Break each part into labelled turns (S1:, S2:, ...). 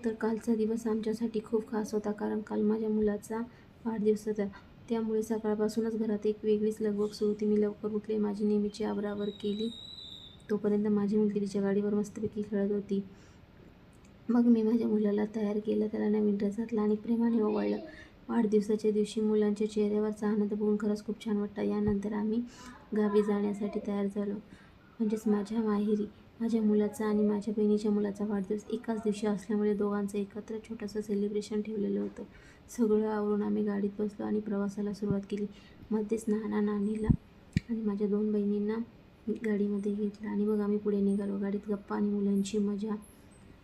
S1: तर कालचा दिवस आमच्यासाठी खूप खास होता, कारण काल माझ्या मुलाचा वाढदिवस होता. त्यामुळे सकाळपासूनच घरात एक वेगळीच लगबग सुरू होती. मी लवकर उठले, माझी नेहमीची आवराआवर केली. तोपर्यंत माझी मुलगी तिच्या गाडीवर मस्तपैकी खेळत होती. मग मी माझ्या मुलाला तयार केलं, त्याला नवीन ड्रेस घातला आणि प्रेमाने ओवाळलं. वाढदिवसाच्या दिवशी मुलांच्या चेहऱ्यावरचा आनंद बघून खरंच खूप छान वाटतं. यानंतर आम्ही गावी जाण्यासाठी तयार झालो, म्हणजेच माझ्या माहेरी. माझ्या मुलाचा आणि माझ्या बहिणीच्या मुलाचा वाढदिवस एकाच दिवशी असल्यामुळे दोघांचं एकत्र छोटंसं सेलिब्रेशन ठेवलेलं होतं. सगळं आवरून आम्ही गाडीत बसलो आणि प्रवासाला सुरुवात केली. मध्येच नानीला आणि माझ्या 2 बहिणींना गाडीमध्ये घेतलं आणि मग आम्ही पुढे निघालो. गाडीत गप्पा आणि मुलांची मजा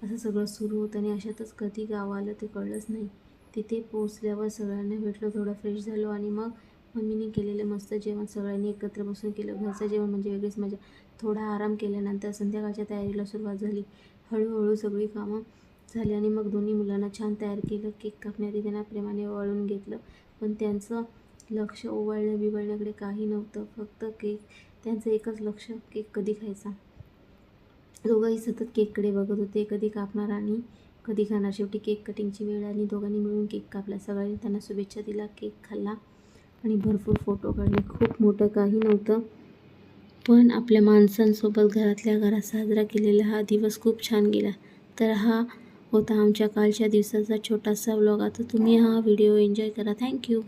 S1: असं सगळं सुरू होतं आणि अशातच कधी गाव आलं ते कळलंच नाही. तिथे पोहोचल्यावर सगळ्यांना भेटलो, थोडं फ्रेश झालो आणि मग मम्मीने केलेलं मस्त जेवण सगळ्यांनी एकत्र बसून केलं. घरचं जेवण म्हणजे वेगळीच मजा. थोडा आराम केल्यानंतर संध्याकाळच्या तयारीला सुरुवात झाली. हळूहळू सगळी कामं झाली आणि मग दोन्ही मुलांना छान तयार केलं. केक कापण्याआधी त्यांना प्रेमाने ओवाळून घेतलं, पण त्यांचं लक्ष ओवाळण्या-बिवाळण्याकडे काही नव्हतं. फक्त त्यांचं एकच लक्ष, केक कधी खायचा. दोघंही सतत केककडे बघत होते, कधी कापणार आणि कधी खाणार. शेवटी केक कटिंगची वेळ आली. दोघांनी मिळून केक कापला. सगळ्यांनी त्यांना शुभेच्छा दिल्या, केक खाल्ला आणि भरपूर फोटो काढले. खूप मोठं काही नव्हतं, पण आपल्या माणसांसोबत घरातल्या घरात साजरा केलेला हा दिवस खूप छान गेला. तर हा होता आमच्या कालच्या दिवसाचा छोटासा व्लॉग. आता तुम्ही हा व्हिडिओ एन्जॉय करा. थँक्यू.